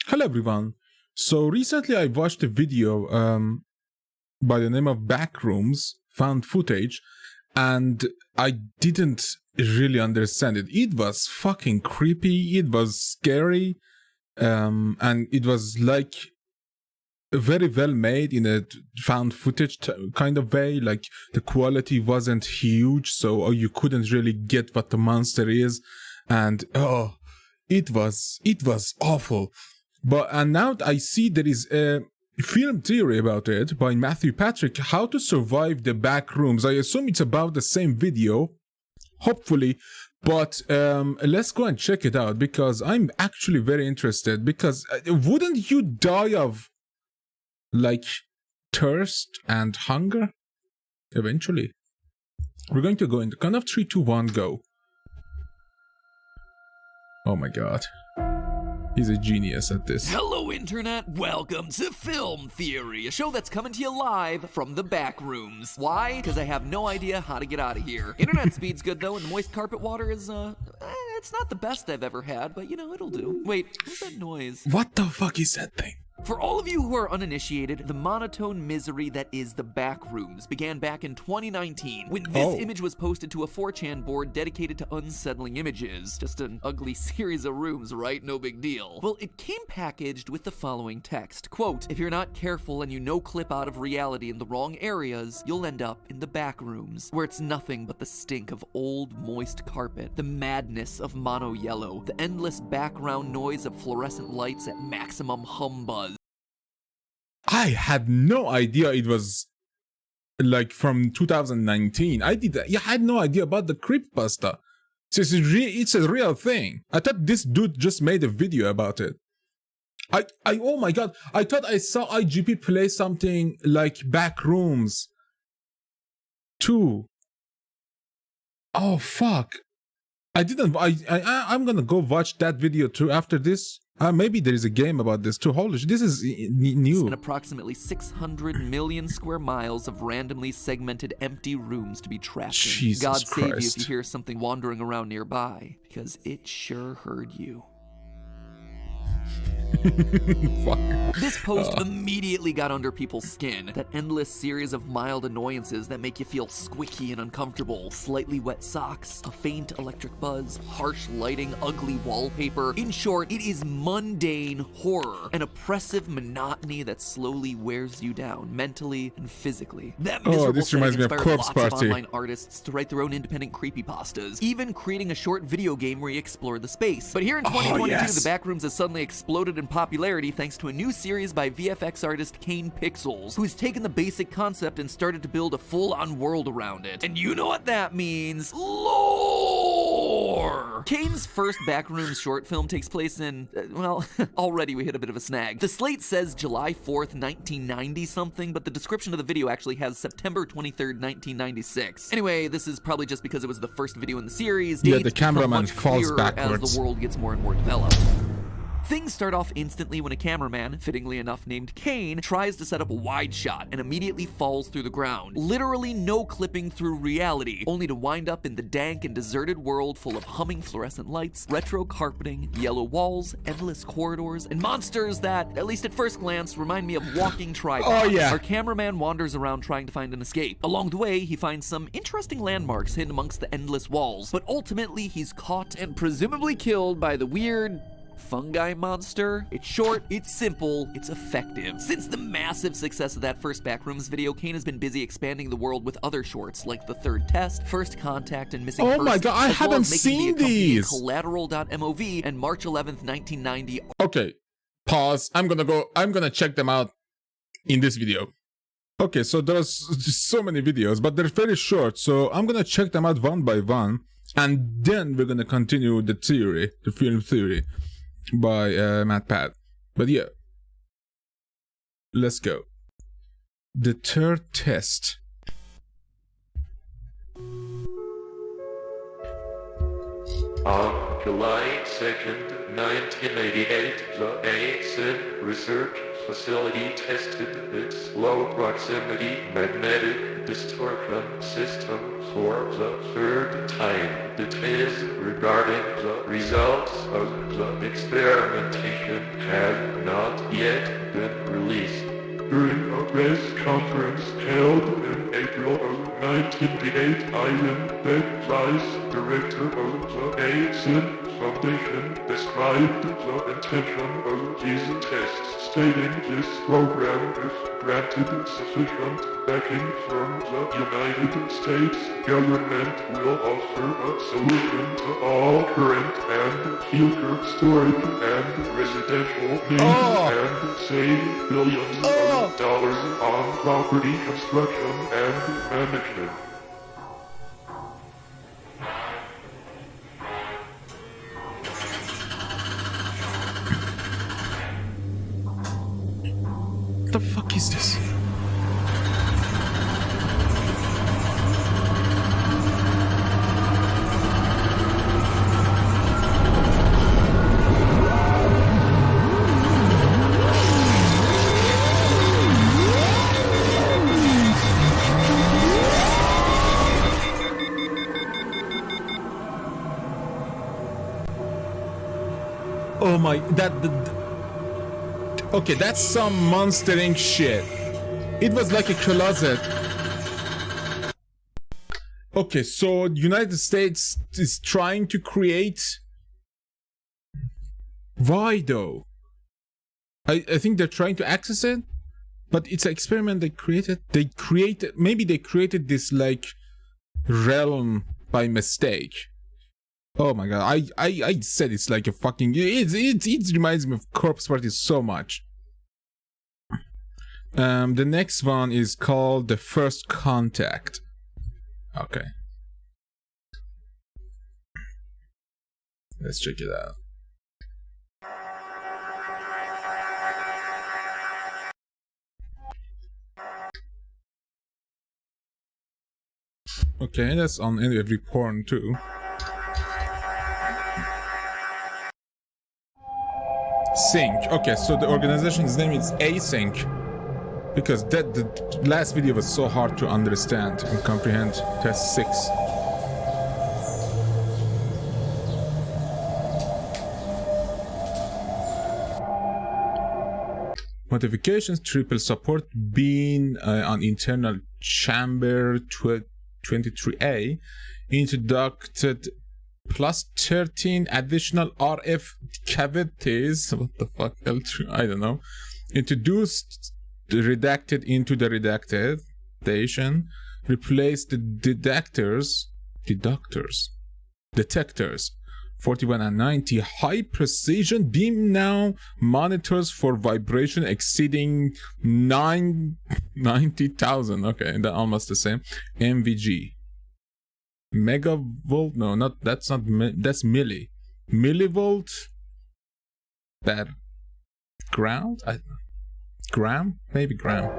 Hello everyone. So recently I watched a video by the name of Backrooms, found footage, and I didn't really understand it. It was fucking creepy, it was scary, and it was like very well made in a found footage kind of way. Like the quality wasn't huge, so you couldn't really get what the monster is, and it was awful. And now I see there is a film theory about it by Matthew Patrick, How to Survive the Backrooms. I assume it's about the same video, hopefully, but let's go and check it out, because I'm actually very interested, because wouldn't you die of, like, thirst and hunger eventually? We're going to go in the count of 3, 2, 1, go. Oh my god. He's a genius at this. Hello, Internet. Welcome to Film Theory, a show that's coming to you live from the back rooms. Why? Because I have no idea how to get out of here. Internet speed's good, though, and the moist carpet water is, it's not the best I've ever had, but, it'll do. Wait, what's that noise? What the fuck is that thing? For all of you who are uninitiated, the monotone misery that is the Backrooms began back in 2019 when this image was posted to a 4chan board dedicated to unsettling images. Just an ugly series of rooms, right? No big deal. Well, it came packaged with the following text. Quote, if you're not careful and you no-clip out of reality in the wrong areas, you'll end up in the Backrooms, where it's nothing but the stink of old, moist carpet, the madness of mono yellow, the endless background noise of fluorescent lights at maximum hum buzz. I had no idea it was like from 2019. I had no idea about the creepypasta. So it's a real thing. I thought this dude just made a video about it. Oh my god, I thought I saw IGP play something like Backrooms 2. Oh fuck. I'm gonna go watch that video too after this. Maybe there is a game about this too. Holy shit, this is new. And approximately 600 million square miles of randomly segmented empty rooms to be trapped in. Jesus God save you Christ. if you hear something wandering around nearby, because it sure heard you. Fuck. This post immediately got under people's skin. That endless series of mild annoyances that make you feel squicky and uncomfortable. Slightly wet socks, a faint electric buzz, harsh lighting, ugly wallpaper. In short, it is mundane horror, an oppressive monotony that slowly wears you down, mentally and physically. That miserable this reminds me of inspired Corpse lots Party. of online artists to write their own independent creepypastas, even creating a short video game where you explore the space. But here in 2022, yes. the Backrooms has suddenly exploded in popularity thanks to a new series by VFX artist Kane Pixels, who's taken the basic concept and started to build a full-on world around it. And you know what that means? Lore! Kane's first Backrooms short film takes place in, well, already we hit a bit of a snag. The slate says July 4th, 1990 something, but the description of the video actually has September 23rd, 1996. Anyway, this is probably just because it was the first video in the series. Yeah, Dates the cameraman become much falls clearer backwards. as the world gets more and more developed. Things start off instantly when a cameraman, fittingly enough named Kane, tries to set up a wide shot and immediately falls through the ground. Literally no clipping through reality, only to wind up in the dank and deserted world full of humming fluorescent lights, retro carpeting, yellow walls, endless corridors, and monsters that, at least at first glance, remind me of walking tripods. Oh, yeah. Our cameraman wanders around trying to find an escape. Along the way, he finds some interesting landmarks hidden amongst the endless walls, but ultimately he's caught and presumably killed by the weird fungi monster. It's short, it's simple, it's effective. Since the massive success of that first Backrooms video, Kane has been busy expanding the world with other shorts like The Third Test, First Contact, and Missing Persons. Oh my god, I as well haven't as making seen the accompanying these. Collateral.mov and March 11th, 1990. Okay, pause. I'm gonna check them out in this video. Okay, so there's so many videos, but they're very short, so I'm gonna check them out one by one, and then we're gonna continue the theory, the film theory by Matt Pat. But yeah, let's go. The Third Test. On July 2nd, 1988, the ASIN research facility tested its low-proximity magnetic distortion system for the third time. Details regarding the results of the experimentation information had not yet been released. During a press conference held in April of 1988, Ivan Beck, vice director of the ASIN Foundation, described the intention of these tests, stating this program, if granted sufficient backing from the United States government, will offer a solution to all current and future storage and residential needs and save billions of dollars on property construction and management. What the fuck is this? Oh my, okay, that's some monstering shit. It was like a closet. Okay, so the United States is trying to create... Why though? I think they're trying to access it, but it's an experiment they created. Maybe they created this like realm by mistake. Oh my god, I said it's like a fucking... It reminds me of Corpse Party so much. The next one is called The First Contact. Okay. Let's check it out. Okay, that's on every porn too. Sync. Okay, so the organization's name is Async. Because the last video was so hard to understand and comprehend. Test 6. Modifications, triple support being on internal chamber 23A, introduced plus 13 additional RF cavities. What the fuck? I don't know. Introduced the redacted into the redacted station. Replaced the detectors. 41 and 90. High precision beam now monitors for vibration exceeding 90,000. Okay, that's almost the same. MVG. Megavolt? No, that's milli. Millivolt? That ground? Gram? Maybe gram.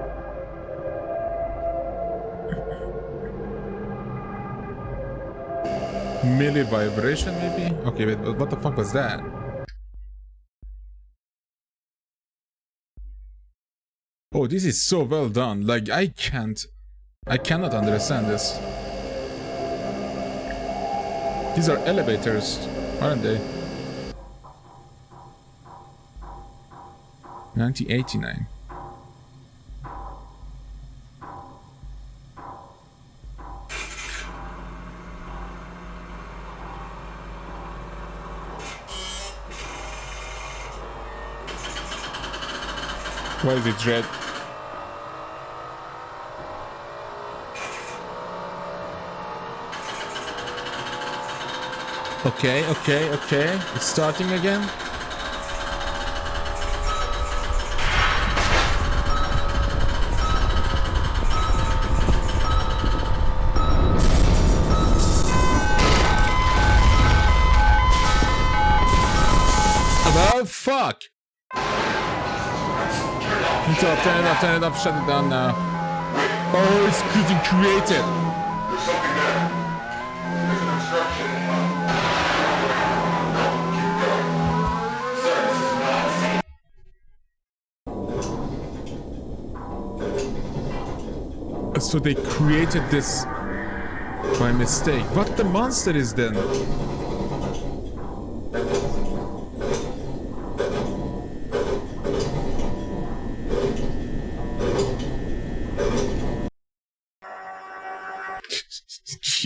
Milli vibration, maybe? Okay, wait, what the fuck was that? Oh, this is so well done. Like, I cannot understand this. These are elevators, aren't they? 1989. Why is it red? Okay. It's starting again. Oh, fuck! Turn it off, shut it down now. Oh, it's getting created. There's something there. There's an obstruction. Sir, this is not safe. So they created this by mistake. What the monster is then?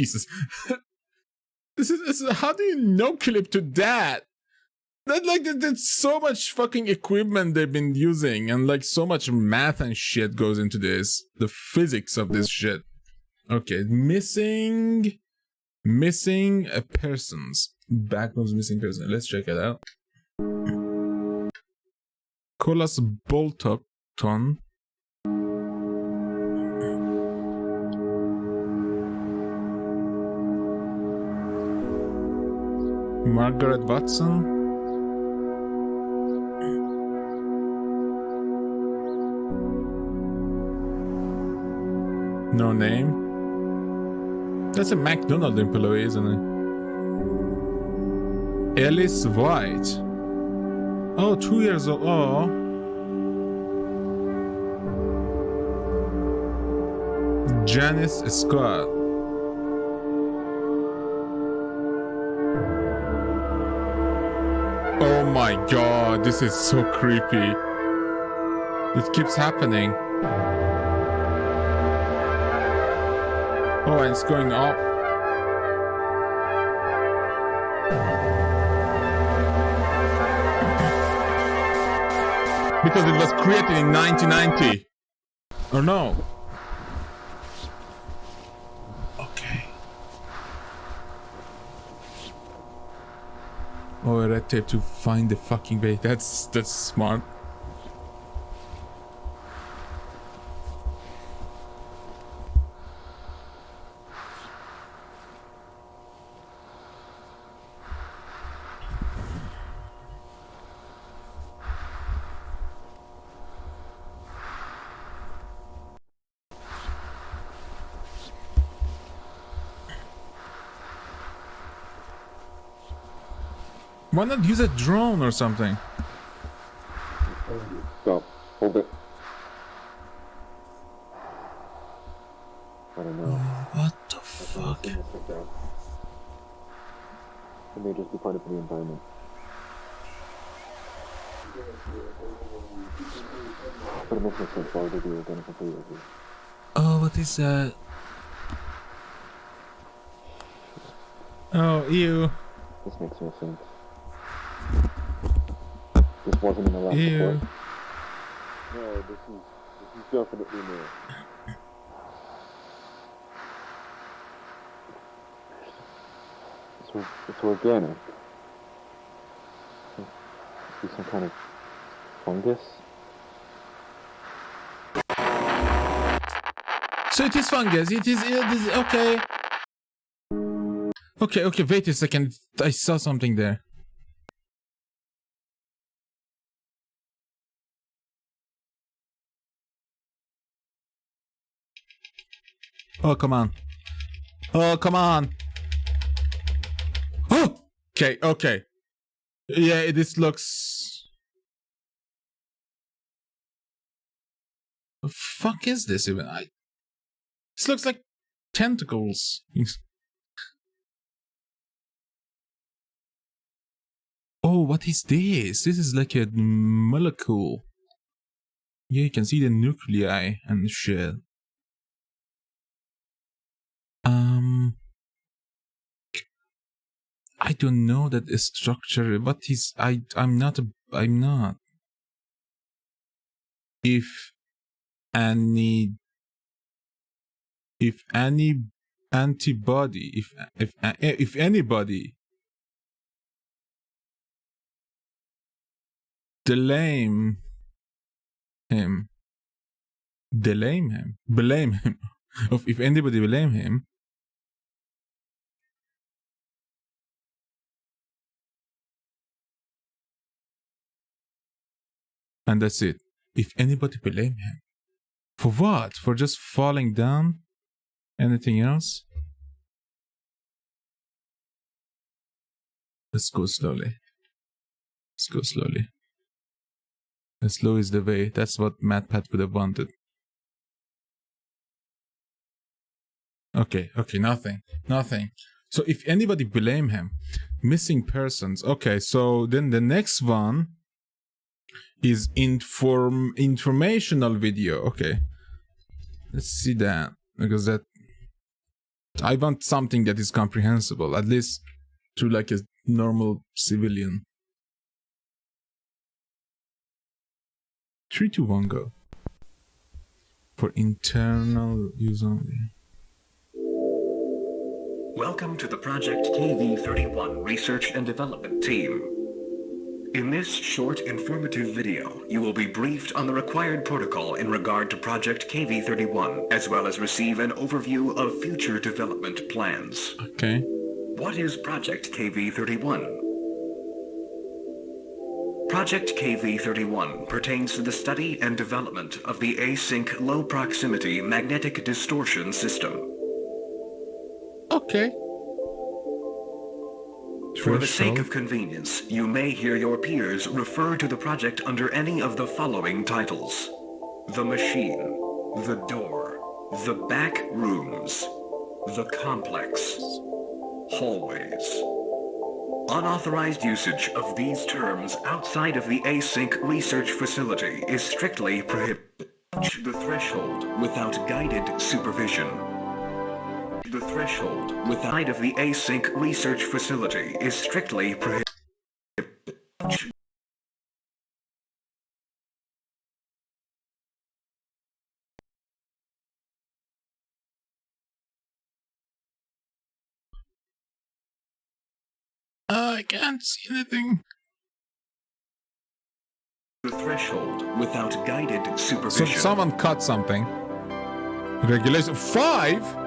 Jesus. This is how do you no clip to that? That like there's so much fucking equipment they've been using, and like so much math and shit goes into this. The physics of this shit. Okay, missing persons. Backrooms missing person. Let's check it out. Colas Bolton. Margaret Watson. No name. That's a McDonald's employee, isn't it? Alice White. Oh, 2 years old. Oh. Janice Scott. Oh my god, this is so creepy. It keeps happening. Oh, and it's going up. Because it was created in 1990. Or no? Okay. Oh, a red tape to find the fucking way. That's smart. Why not use a drone or something? Stop. Hold it. I don't know. What the fuck? It may just be part of the environment. But it makes no sense. Why would they do identical players? Oh, what is that? Oh, ew. This makes no sense. This wasn't in the last Ew. report. No, this is definitely new. It's organic. It's some kind of fungus. So it is fungus. It is okay. Okay, wait a second. I saw something there. Oh, come on. Oh, come on. Oh! Okay. Yeah, this looks... The fuck is this even? This looks like tentacles. Oh, what is this? This is like a molecule. Yeah, you can see the nuclei and shit. I don't know that structure. What is... I'm not. If any antibody, if anybody blame him, if anybody blame him, and that's it. If anybody blame him. For what? For just falling down? Anything else? Let's go slowly. As slow is the way. That's what MatPat would have wanted. Okay, nothing. So if anybody blame him, missing persons. Okay, so then the next one is informational video. Okay, let's see that, because that I want something that is comprehensible, at least to like a normal civilian. 3, 2, 1, go. For internal use only. Welcome to the Project KV-31 Research and Development Team. In this short, informative video, you will be briefed on the required protocol in regard to Project KV-31, as well as receive an overview of future development plans. Okay. What is Project KV-31? Project KV-31 pertains to the study and development of the async low-proximity magnetic distortion system. Okay. For the sake of convenience, you may hear your peers refer to the project under any of the following titles: the machine, the door, the back rooms, the complex, hallways. Unauthorized usage of these terms outside of the async research facility is strictly prohibited. The threshold without guided supervision. The threshold without of the async research facility is strictly prohibited. I can't see anything. The threshold without guided So supervision. someone cut something. Regulation 5?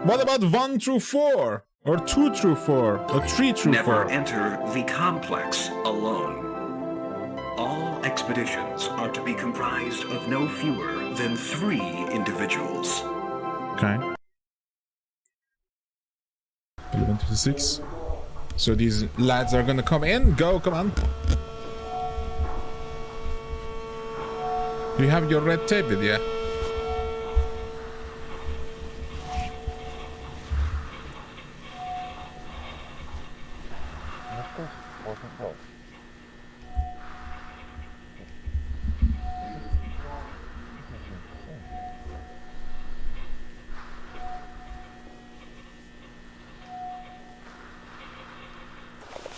What about 1 through 4? Or 2 through 4? Or 3 through Never 4? enter the complex alone. All expeditions are to be comprised of no fewer than 3 individuals. Okay. 11:56. So these lads are gonna come in. Go, come on. You have your red tape with you.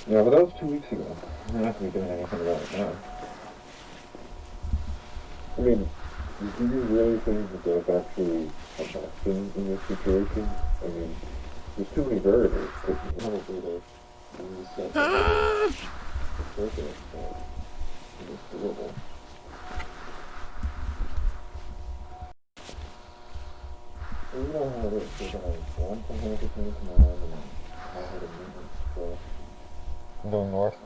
Yeah, but that was 2 weeks ago. We're not going to be doing anything about it now. I mean, do you really think that there's actually a vaccine in this situation? I mean, there's too many variables. Probably the reset the circuit, but it's doable. So you know how it is. There's one from here to tomorrow, and then I had a meeting, so I'm going north.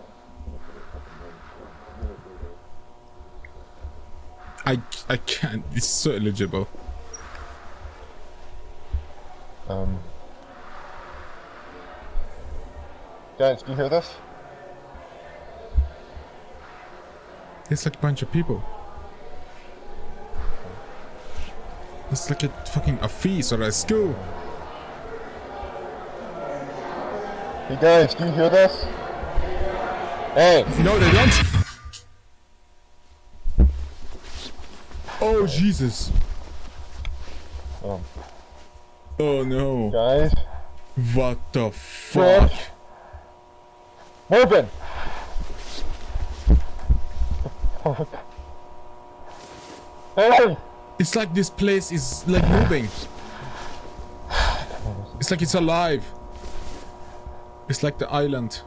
I can't. It's so illegible. Guys, do you hear this? It's like a bunch of people. It's like a feast or a school. Hey guys, do you hear this? Hey! No, they don't. Oh, Jesus. Oh, no. Guys? What the fuck? Moving! Hey! It's like this place is like moving. It's like it's alive. It's like the island.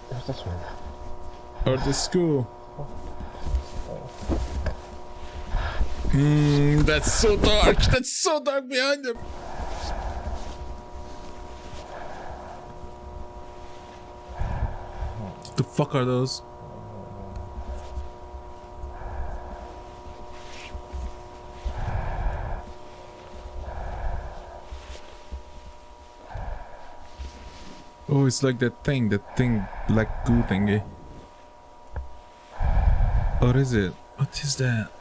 Where's this one? Or the school. That's so dark. That's so dark behind them. What the fuck are those? Oh, it's like that thing like goo thingy. What is it? What is that?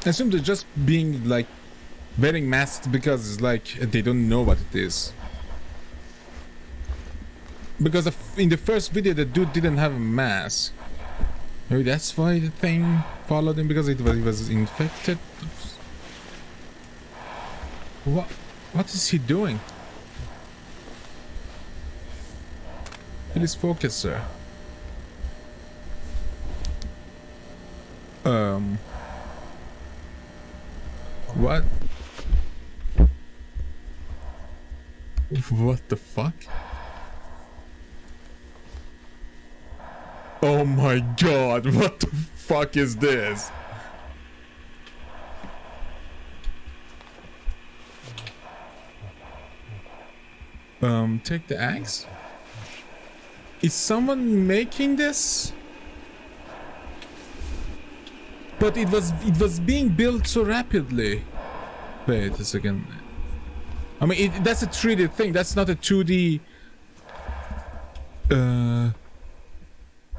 I assume they're just being like wearing masks because it's like they don't know what it is. Because in the first video the dude didn't have a mask. Maybe that's why the thing followed him, because he was infected. What is he doing? Please focus, sir. What? What the fuck? Oh my god, what the fuck is this? Take the axe? Is someone making this? But it was being built so rapidly. Wait a second. I mean, that's a 3D thing. That's not a 2D.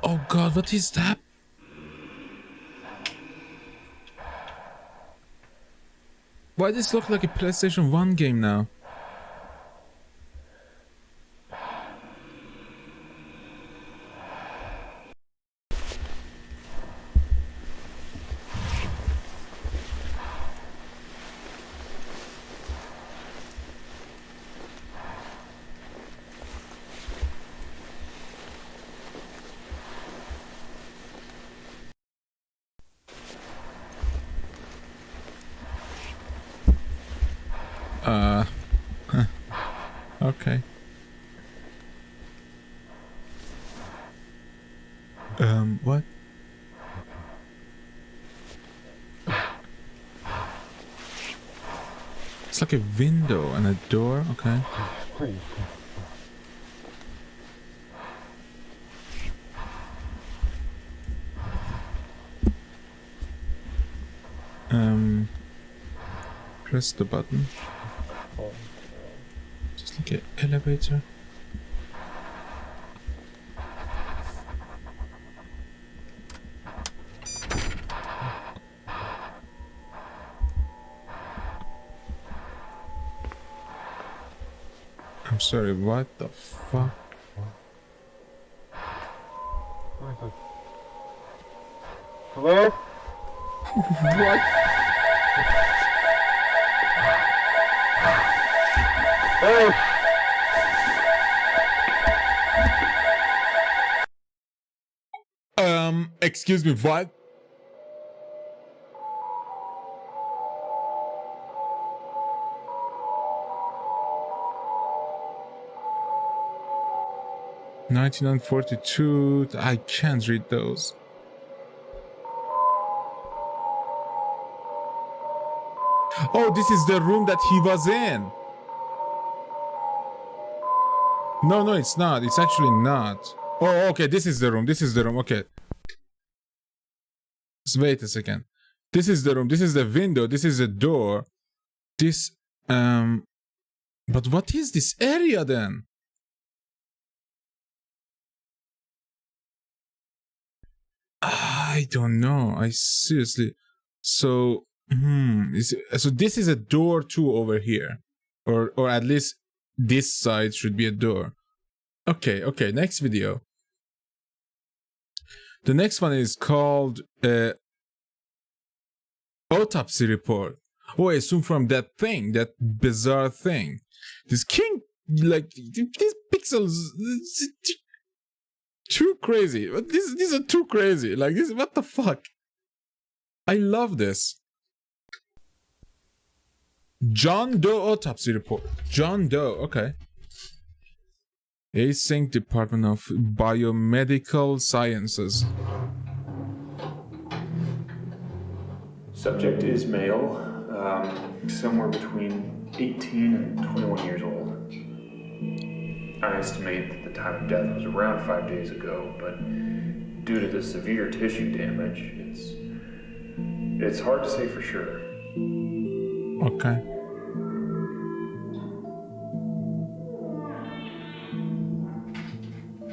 Oh god, what is that? Why does this look like a PlayStation 1 game now? Okay. What? It's like a window and a door, okay. Press the button. Just like an elevator. I'm sorry, what the fuck? Hello? What? Hey! Excuse me, what? $1942. I can't read those. Oh, this is the room that he was in. No, it's not. It's actually not. Oh, okay. This is the room. This is the room. Okay. So wait a second. This is the room. This is the window. This is the door. This, but what is this area then? I don't know. I seriously. So, so this is a door too over here, or at least this side should be a door. Okay. Next video. The next one is called Autopsy report. Oh, I assume from that thing, that bizarre thing. This king, like these pixels, too crazy. These are too crazy. Like this, what the fuck? I love this. John Doe autopsy report. John Doe, okay. Async Department of Biomedical Sciences. Subject is male, somewhere between 18 and 21 years old. I estimate that the time of death was around 5 days ago, but due to the severe tissue damage, it's hard to say for sure. Okay.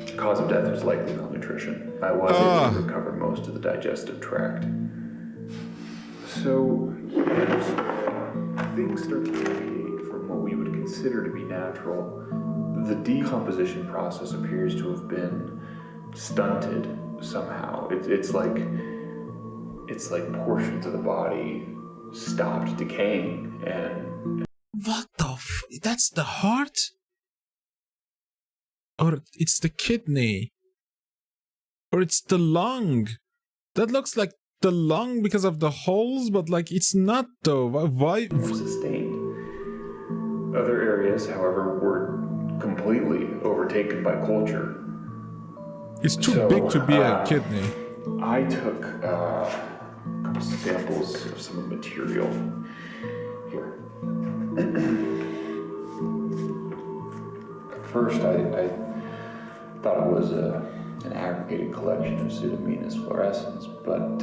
The cause of death was likely malnutrition. I was able to recover most of the digestive tract. So, as things start to deviate from what we would consider to be natural, the decomposition process appears to have been stunted somehow. It's like portions of the body stopped decaying and... What the that's the heart? Or it's the kidney? Or it's the lung? That looks like the lung because of the holes, but like it's not though. Why? Sustained. Other areas, however, were completely overtaken by culture. It's too big to be a kidney. I took a couple samples of some of the material here. At first, I thought it was an aggregated collection of Pseudomonas fluorescens, but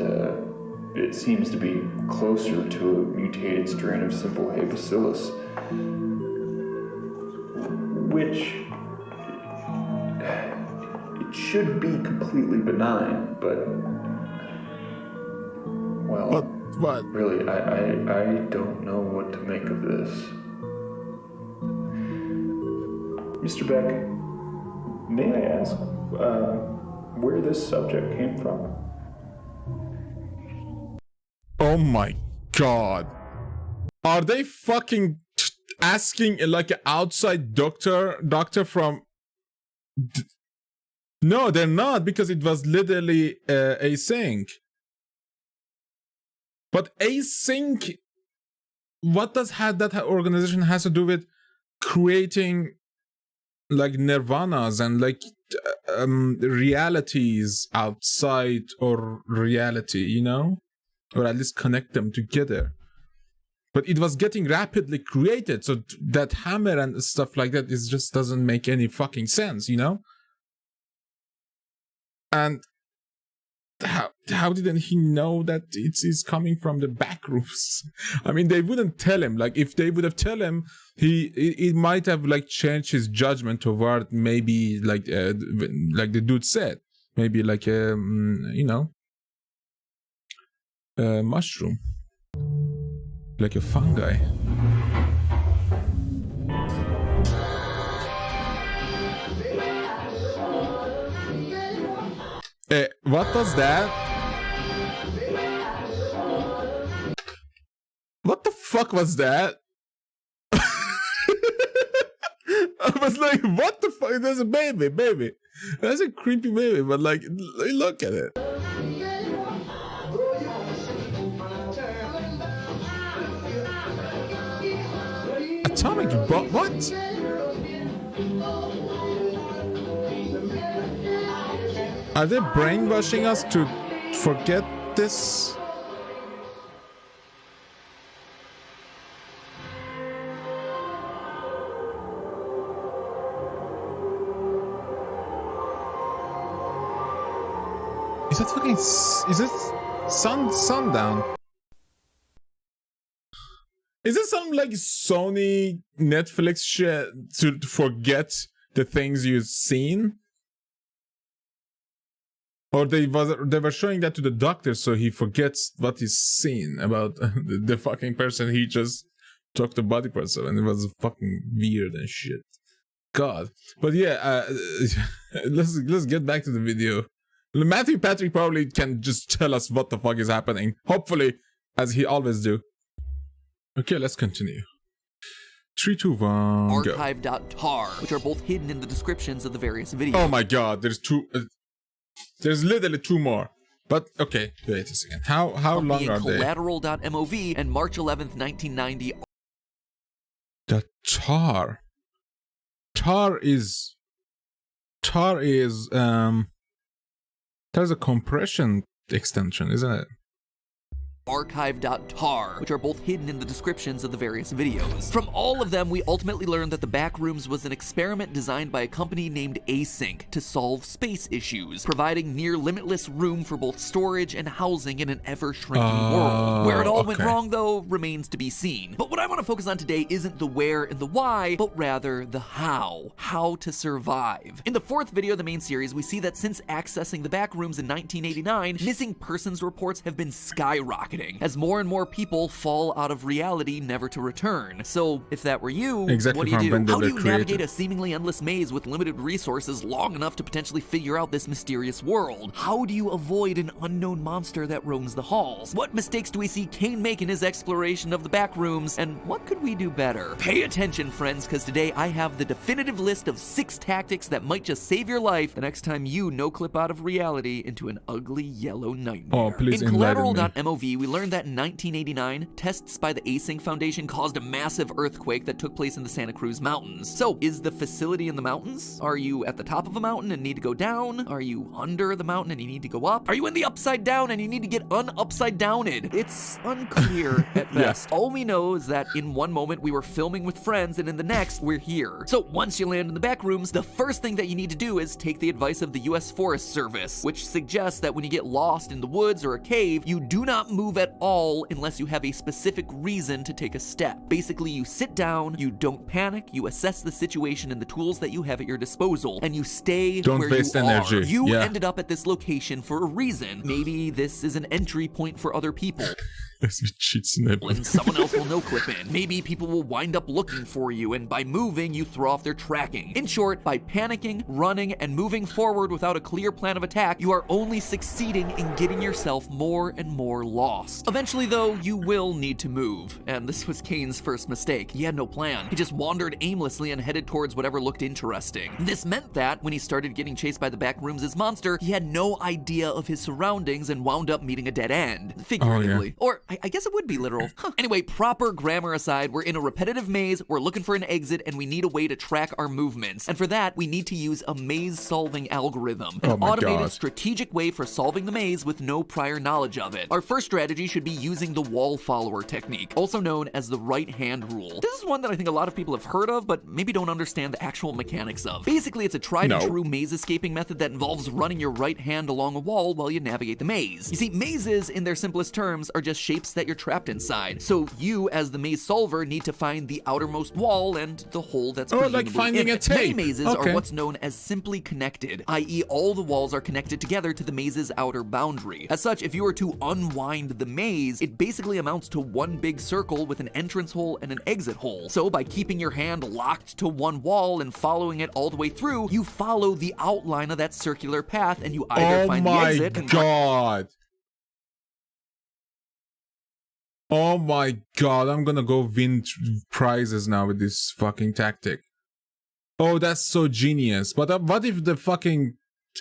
it seems to be closer to a mutated strain of simple Hay bacillus, which it should be completely benign, but well, what? Really, I don't know what to make of this. Mr. Beck, may I ask where this subject came from? Oh my god. Are they fucking asking like an outside doctor from... No, they're not, because it was literally async. But async, what does that organization has to do with creating like nirvanas and like realities outside or reality, you know? Or at least connect them together. But it was getting rapidly created, so that hammer and stuff like that is just doesn't make any fucking sense, you know? And how didn't he know that it is coming from the Backrooms? I mean, they wouldn't tell him. Like, if they would have tell him, it might have like changed his judgment toward maybe like the dude said, maybe like you know, a mushroom, like a fungi. What does that? What the fuck was that? I was like, what the fuck? There's a baby. That's a creepy baby, but like, look at it. Atomic bomb? What? Are they brainwashing us to forget this? Is that fucking... Is it sundown? Is it some like Sony Netflix shit to forget the things you've seen? Or they were showing that to the doctor so he forgets what he's seen about the fucking person he just took the body parts of, and it was fucking weird and shit. God. But yeah, let's get back to the video. Matthew Patrick probably can just tell us what the fuck is happening. Hopefully, as he always do. Okay, let's continue. 3, 2, 1, go. Archive.tar, which are both hidden in the descriptions of the various videos. Oh my god, there's two... there's literally 2 more. But, okay, wait a second. How long are they? Collateral.mov and March 11th, 1990. The tar. Tar is... There's a compression extension, isn't it? Archive.tar, which are both hidden in the descriptions of the various videos. From all of them, we ultimately learned that the Backrooms was an experiment designed by a company named Async to solve space issues, providing near limitless room for both storage and housing in an ever-shrinking world. Where it all went wrong, though, remains to be seen. But what I want to focus on today isn't the where and the why, but rather the how. How to survive. In the 4th video of the main series, we see that since accessing the Backrooms in 1989, missing persons reports have been skyrocketing. skyrocketing as more and more people fall out of reality, never to return. So, if that were you, Exactly what do you from do? when they How do were you navigate created. a seemingly endless maze with limited resources long enough to potentially figure out this mysterious world? How do you avoid an unknown monster that roams the halls? What mistakes do we see Kane make in his exploration of the back rooms, and what could we do better? Pay attention, friends, because today I have the definitive list of 6 tactics that might just save your life the next time you no-clip out of reality into an ugly yellow nightmare. Oh, please In enlighten me. Collateral.mov, we learned that in 1989, tests by the Async Foundation caused a massive earthquake that took place in the Santa Cruz Mountains. So, is the facility in the mountains? Are you at the top of a mountain and need to go down? Are you under the mountain and you need to go up? Are you in the upside down and you need to get un-upside downed? It's unclear at best. All we know is that in one moment we were filming with friends and in the next we're here. So once you land in the back rooms, the first thing that you need to do is take the advice of the US Forest Service, which suggests that when you get lost in the woods or a cave, you do not move at all unless you have a specific reason to take a step. Basically, you sit down, you don't panic, you assess the situation and the tools that you have at your disposal, and you stay Don't where waste you energy. are. You Yeah. ended up at this location for a reason. Maybe this is an entry point for other people. Cheat snip. And someone else will no-clip in. Maybe people will wind up looking for you, and by moving, you throw off their tracking. In short, by panicking, running, and moving forward without a clear plan of attack, you are only succeeding in getting yourself more and more lost. Eventually, though, you will need to move, and this was Kane's first mistake. He had no plan. He just wandered aimlessly and headed towards whatever looked interesting. This meant that, when he started getting chased by the back rooms' monster, he had no idea of his surroundings and wound up meeting a dead end. Figuratively. Or, I guess it would be literal. Anyway, proper grammar aside, we're in a repetitive maze, we're looking for an exit, and we need a way to track our movements. And for that, we need to use a maze-solving algorithm, an automated strategic way for solving the maze with no prior knowledge of it. Our first strategy should be using the wall follower technique, also known as the right-hand rule. This is one that I think a lot of people have heard of, but maybe don't understand the actual mechanics of. Basically, it's a tried-and-true maze escaping method that involves running your right hand along a wall while you navigate the maze. You see, mazes, in their simplest terms, are just shapes that you're trapped inside. So you, as the maze solver, need to find the outermost wall and the hole that's presumably like finding in a it. tape. Many mazes are what's known as simply connected, i.e. all the walls are connected together to the maze's outer boundary. As such, if you were to unwind the maze, it basically amounts to one big circle with an entrance hole and an exit hole. So by keeping your hand locked to one wall and following it all the way through, you follow the outline of that circular path and you either find the exit and Oh my god, I'm gonna go win prizes now with this fucking tactic. Oh, that's so genius. But what if the fucking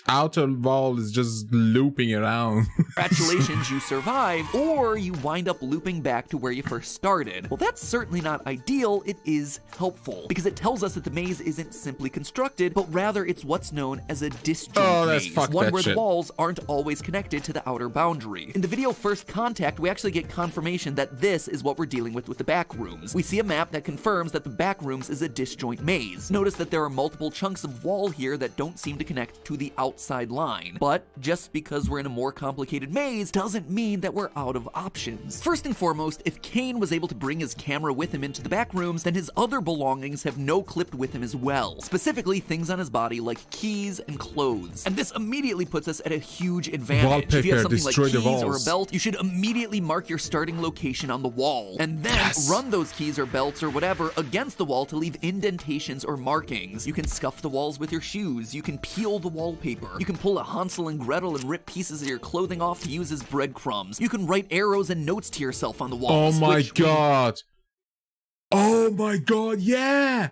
outer wall is just looping around? Congratulations, you survived, or you wind up looping back to where you first started. Well, that's certainly not ideal. It is helpful, because it tells us that the maze isn't simply constructed, but rather it's what's known as a disjoint maze, one where the walls aren't always connected to the outer boundary. In the video First Contact, we actually get confirmation that this is what we're dealing with the back rooms. We see a map that confirms that the back rooms is a disjoint maze. Notice that there are multiple chunks of wall here that don't seem to connect to the outside line. But just because we're in a more complicated maze doesn't mean that we're out of options. First and foremost, if Kane was able to bring his camera with him into the back rooms, then his other belongings have no-clipped with him as well. Specifically, things on his body like keys and clothes. And this immediately puts us at a huge advantage. Wallpaper, if you have something like destroy the keys or a walls. belt, you should immediately mark your starting location on the wall, and then run those keys or belts or whatever against the wall to leave indentations or markings. You can scuff the walls with your shoes, you can peel the wallpaper, you can pull a Hansel and Gretel and rip pieces of your clothing off to use as breadcrumbs. You can write arrows and notes to yourself on the walls. Oh my god. Oh my god, yeah!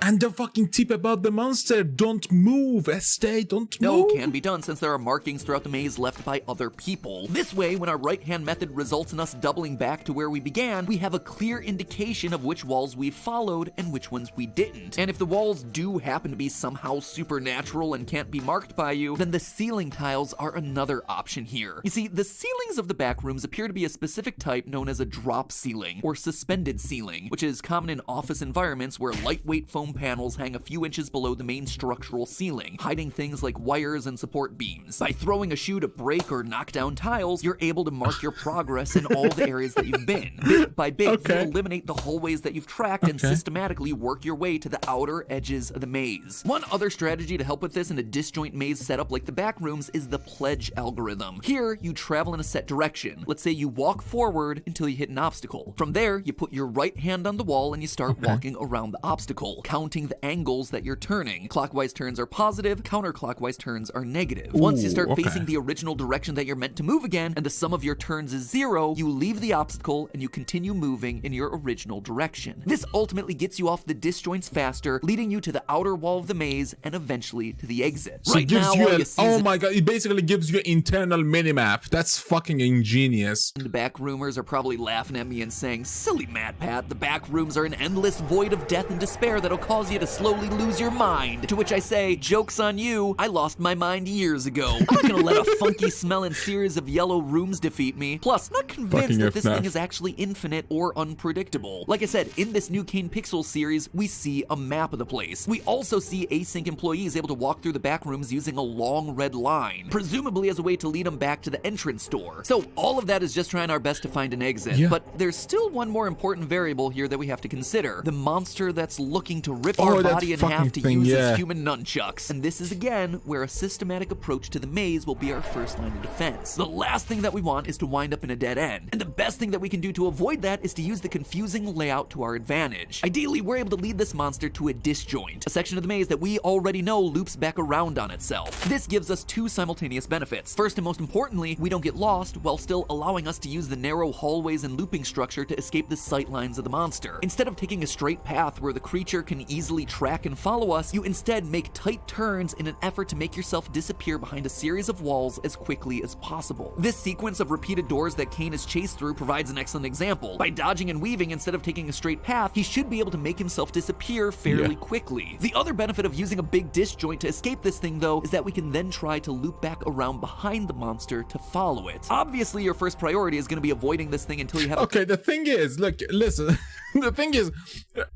And the fucking tip about the monster, don't move, stay, don't move. No, can be done since there are markings throughout the maze left by other people. This way, when our right-hand method results in us doubling back to where we began, we have a clear indication of which walls we followed and which ones we didn't. And if the walls do happen to be somehow supernatural and can't be marked by you, then the ceiling tiles are another option here. You see, the ceilings of the back rooms appear to be a specific type known as a drop ceiling, or suspended ceiling, which is common in office environments where lightweight foam foam panels hang a few inches below the main structural ceiling, hiding things like wires and support beams. By throwing a shoe to break or knock down tiles, you're able to mark your progress in all the areas that you've been. Bit by bit, you eliminate the hallways that you've tracked and systematically work your way to the outer edges of the maze. One other strategy to help with this in a disjoint maze setup like the Backrooms is the pledge algorithm. Here, you travel in a set direction. Let's say you walk forward until you hit an obstacle. From there, you put your right hand on the wall and you start walking around the obstacle, counting the angles that you're turning. Clockwise turns are positive, counterclockwise turns are negative. Once you start facing the original direction that you're meant to move again, and the sum of your turns is 0, you leave the obstacle and you continue moving in your original direction. This ultimately gets you off the disjoints faster, leading you to the outer wall of the maze and eventually to the exit. So it gives you oh my god, it basically gives you an internal minimap. That's fucking ingenious. The Backroomers are probably laughing at me and saying, silly MatPat, the Backrooms are an endless void of death and despair that'll cause you to slowly lose your mind. To which I say, joke's on you, I lost my mind years ago. I'm not gonna let a funky smelling series of yellow rooms defeat me. Plus, not convinced that this thing is actually infinite or unpredictable. Like I said, in this new Kane Pixels series, we see a map of the place. We also see async employees able to walk through the Backrooms using a long red line, presumably as a way to lead them back to the entrance door. So all of that is just trying our best to find an exit. But there's still one more important variable here that we have to consider. The monster that's looking to rip our body in half to use its human nunchucks. And this is again where a systematic approach to the maze will be our first line of defense. The last thing that we want is to wind up in a dead end. And the best thing that we can do to avoid that is to use the confusing layout to our advantage. Ideally, we're able to lead this monster to a disjoint, a section of the maze that we already know loops back around on itself. This gives us two simultaneous benefits. First and most importantly, we don't get lost while still allowing us to use the narrow hallways and looping structure to escape the sight lines of the monster. Instead of taking a straight path where the creature can easily track and follow us, you instead make tight turns in an effort to make yourself disappear behind a series of walls as quickly as possible. This sequence of repeated doors that Kane is chased through provides an excellent example. By dodging and weaving instead of taking a straight path, he should be able to make himself disappear fairly quickly. The other benefit of using a big disjoint to escape this thing though is that we can then try to loop back around behind the monster to follow it. Obviously your first priority is going to be avoiding this thing until you have the thing is, look, listen, the thing is,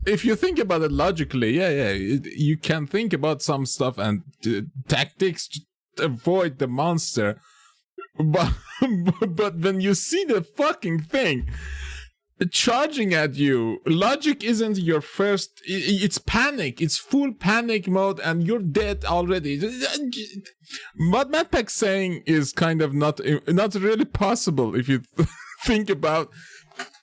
if you think about it logically, you can think about some stuff and tactics to avoid the monster, but when you see the fucking thing charging at you, logic isn't your first. It's panic. It's full panic mode, and you're dead already. What MatPat's saying is kind of not really possible if you think about.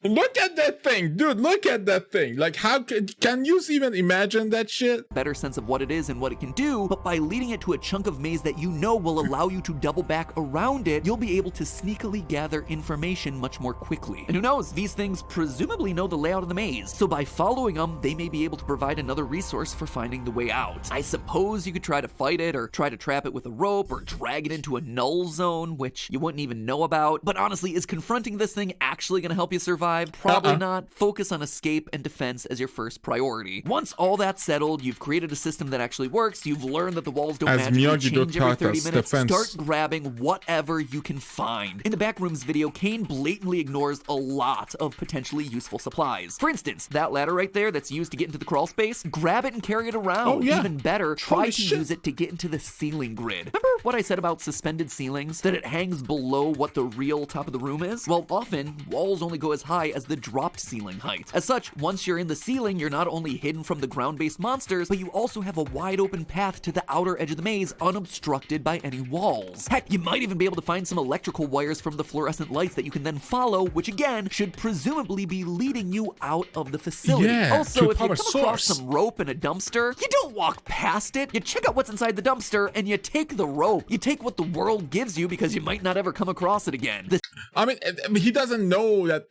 Look at that thing, dude, look at that thing. Like, how can you even imagine that shit? Better sense of what it is and what it can do, but by leading it to a chunk of maze that you know will allow you to double back around it, you'll be able to sneakily gather information much more quickly. And who knows, these things presumably know the layout of the maze, so by following them, they may be able to provide another resource for finding the way out. I suppose you could try to fight it, or try to trap it with a rope, or drag it into a null zone, which you wouldn't even know about. But honestly, is confronting this thing actually gonna help you survive? Probably not. Focus on escape and defense as your first priority. Once all that's settled, you've created a system that actually works, you've learned that the walls don't magically change every 30 minutes, start grabbing whatever you can find. In the Backrooms video, Kane blatantly ignores a lot of potentially useful supplies. For instance, that ladder right there that's used to get into the crawl space, grab it and carry it around. Even better, try to use it to get into the ceiling grid. Remember what I said about suspended ceilings? That it hangs below what the real top of the room is? Well, often, walls only go as high as the dropped ceiling height. As such, once you're in the ceiling, you're not only hidden from the ground-based monsters, but you also have a wide open path to the outer edge of the maze unobstructed by any walls. Heck, you might even be able to find some electrical wires from the fluorescent lights that you can then follow, which again, should presumably be leading you out of the facility. Also, if you come across some rope in a dumpster, you don't walk past it. You check out what's inside the dumpster and you take the rope. You take what the world gives you because you might not ever come across it again. I mean, he doesn't know that.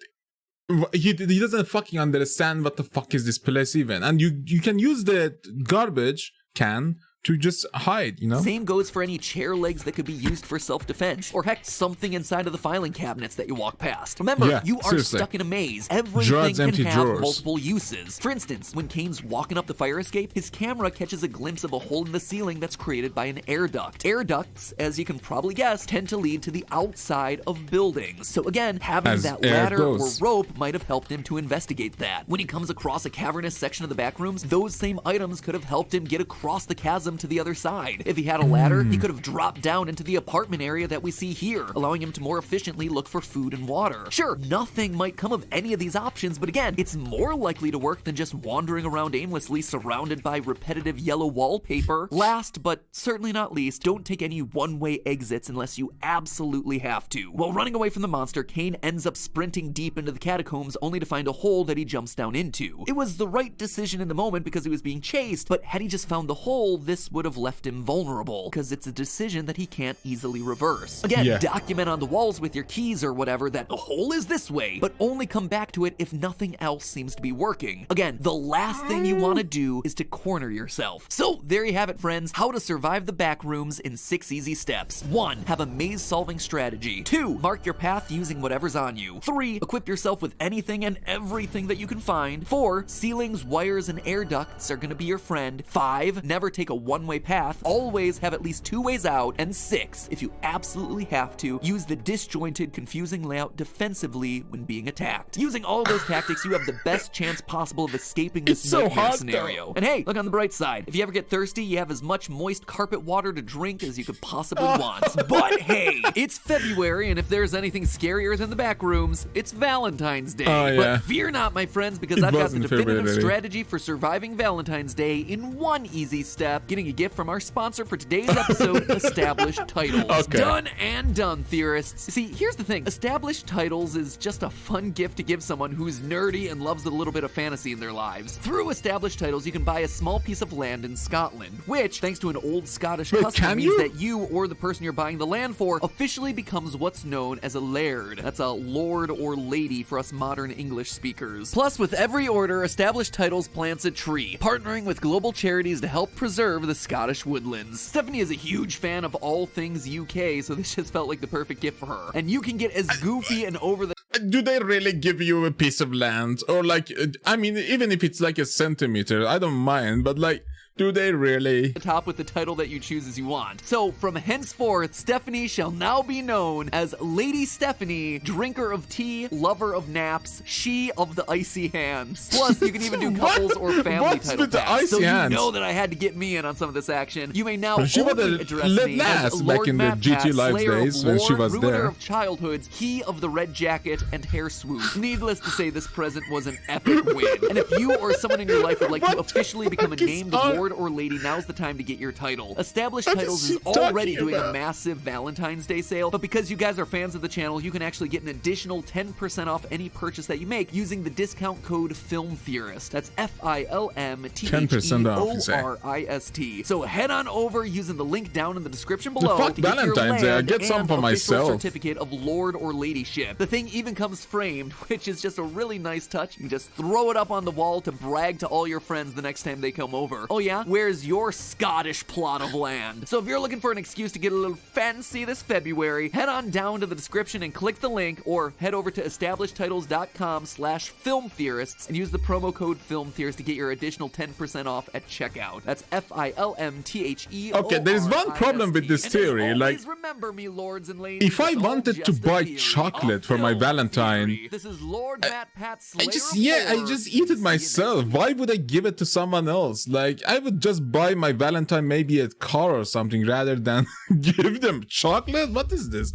He doesn't fucking understand what the fuck is this place even. And you can use the garbage can to just hide, you know? Same goes for any chair legs that could be used for self-defense, or heck, something inside of the filing cabinets that you walk past. Remember, Yeah, you are seriously. stuck in a maze. Everything Drawers, can empty have drawers. multiple uses. For instance, when Kane's walking up the fire escape, his camera catches a glimpse of a hole in the ceiling that's created by an air duct. Air ducts, as you can probably guess, tend to lead to the outside of buildings. So again, having As that air ladder or goes. rope might have helped him to investigate that. When he comes across a cavernous section of the backrooms, those same items could have helped him get across the chasm to the other side. If he had a ladder, he could have dropped down into the apartment area that we see here, allowing him to more efficiently look for food and water. Sure, nothing might come of any of these options, but again, it's more likely to work than just wandering around aimlessly surrounded by repetitive yellow wallpaper. Last, but certainly not least, don't take any one-way exits unless you absolutely have to. While running away from the monster, Kane ends up sprinting deep into the catacombs only to find a hole that he jumps down into. It was the right decision in the moment because he was being chased, but had he just found the hole, this would have left him vulnerable, because it's a decision that he can't easily reverse. Again, Yeah. document on the walls with your keys or whatever that the hole is this way, but only come back to it if nothing else seems to be working. Again, the last thing you want to do is to corner yourself. So there you have it, friends, how to survive the backrooms in 6 easy steps. 1. Have a maze-solving strategy. 2. Mark your path using whatever's on you. 3. Equip yourself with anything and everything that you can find. 4. Ceilings, wires, and air ducts are going to be your friend. 5. Never take a one-way path. Always have at least 2 ways out. And 6. If you absolutely have to, use the disjointed, confusing layout defensively when being attacked. Using all those tactics, you have the best chance possible of escaping this It's so nightmare hard, scenario. though. And hey, look on the bright side. If you ever get thirsty, you have as much moist carpet water to drink as you could possibly want. But hey, it's February, and if there's anything scarier than the backrooms, it's Valentine's Day. Oh, yeah. But fear not, my friends, because It I've got was the in definitive February. strategy for surviving Valentine's Day in one easy step, getting a gift from our sponsor for today's episode, Established Titles. Okay. Done and done, theorists. See, here's the thing. Established Titles is just a fun gift to give someone who's nerdy and loves a little bit of fantasy in their lives. Through Established Titles, you can buy a small piece of land in Scotland, which, thanks to an old Scottish Wait, custom, can means you? that you or the person you're buying the land for officially becomes what's known as a laird. That's a lord or lady for us modern English speakers. Plus, with every order, Established Titles plants a tree, partnering with global charities to help preserve the Scottish woodlands. Stephanie is a huge fan of all things UK, so this just felt like the perfect gift for her. And you can get as goofy and over the Do they really give you a piece of land? Or like, I mean, even if it's like a centimeter, I don't mind, but like, do they really? top with the title that you choose as you want. So from henceforth, Stephanie shall now be known as Lady Stephanie, drinker of tea, lover of naps, she of the icy hands. Plus, you can even do couples or family What's title with the packs. icy So hands? you know that I had to get me in on some of this action. You may now But she was only a address lit me lass as back Lord in the Matt GT Pat, Live Slayer of days when she Lore, was ruiner there. of childhoods, he of the red jacket and hair swoop. Needless to say, this present was an epic win. And if you or someone in your life would like to officially become a fuck is named on? lord or lady, now's the time to get your title. Established What Titles is is she already talking doing a about? massive Valentine's Day sale, but because you guys are fans of the channel, you can actually get an additional 10% off any purchase that you make using the discount code FilmTheorist. That's 10% off, you say? FilmTheorist. So head on over using the link down in the description below fuck to get your Valentine's Day, I land get some and for official myself. certificate of lord or ladyship. The thing even comes framed, which is just a really nice touch. You just throw it up on the wall to brag to all your friends the next time they come over. Oh yeah? Where's your Scottish plot of land? So if you're looking for an excuse to get a little fancy this February, head on down to the description and click the link, or head over to establishedtitles.com/filmtheorists and use the promo code FilmTheorist to get your additional 10% off at checkout. That's FilmTheorist. Okay, there's one problem with this And as always, theory, like, remember me, lords and ladies, if I it's all wanted to just a buy theory, chocolate a for my film Valentine, theory. This is Lord Matt Pat, I Slayer just, of yeah, I Lore. just eat See you it next myself. Why would I give it to someone else? Like, I would just buy my Valentine maybe a car or something rather than give them chocolate. What is this?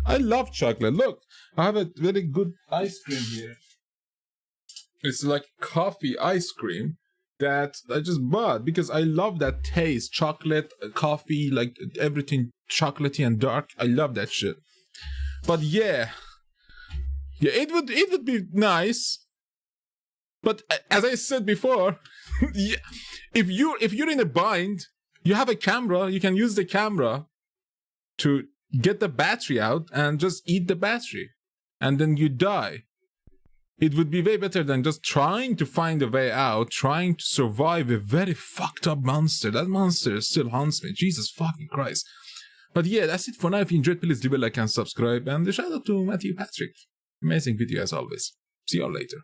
I love chocolate. Look, I have a very good ice cream here. It's like coffee ice cream that I just bought because I love that taste. Chocolate, coffee, like everything chocolatey and dark. I love that shit. But yeah, it would be nice. But as I said before, yeah, if you're in a bind, you have a camera. You can use the camera to get the battery out and just eat the battery, and then you die. It would be way better than just trying to find a way out, trying to survive a very fucked up monster. That monster still haunts me. Jesus fucking Christ. But yeah, that's it for now. If you enjoyed, please leave a like and subscribe. And a shout out to Matthew Patrick. Amazing video as always. See you all later.